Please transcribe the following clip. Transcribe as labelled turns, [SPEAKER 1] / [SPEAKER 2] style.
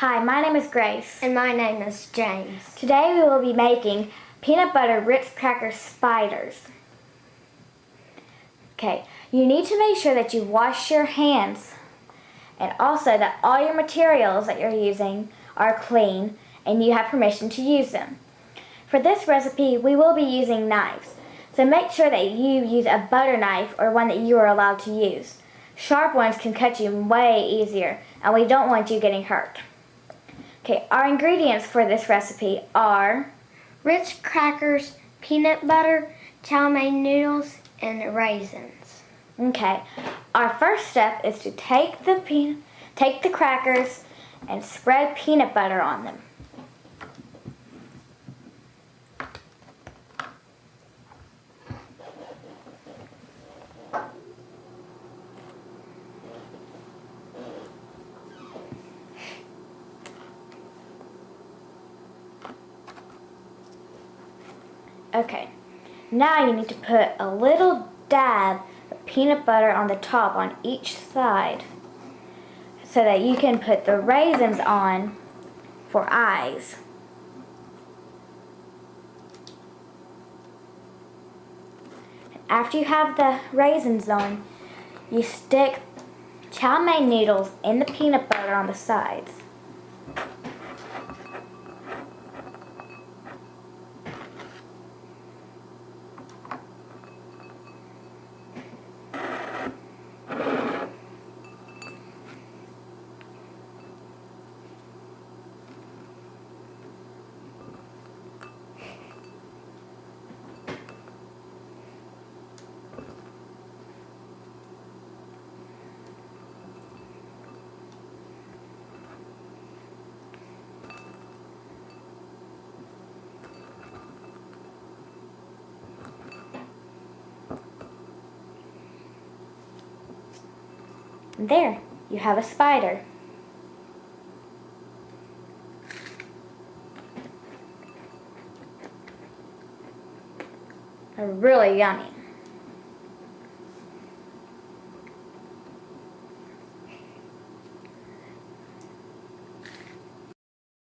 [SPEAKER 1] Hi, my name is Grace.
[SPEAKER 2] And my name is James.
[SPEAKER 1] Today we will be making peanut butter Ritz cracker spiders. Okay, you need to make sure that you wash your hands and also that all your materials that you're using are clean and you have permission to use them. For this recipe, we will be using knives. So make sure that you use a butter knife or one that you are allowed to use. Sharp ones can cut you way easier and we don't want you getting hurt. Okay, our ingredients for this recipe are
[SPEAKER 2] Ritz crackers, peanut butter, chow mein noodles, and raisins.
[SPEAKER 1] Okay, our first step is to take the crackers and spread peanut butter on them. Okay, now you need to put a little dab of peanut butter on the top on each side so that you can put the raisins on for eyes. After you have the raisins on, you stick chow mein noodles in the peanut butter on the sides. And there, you have a spider. They're really yummy.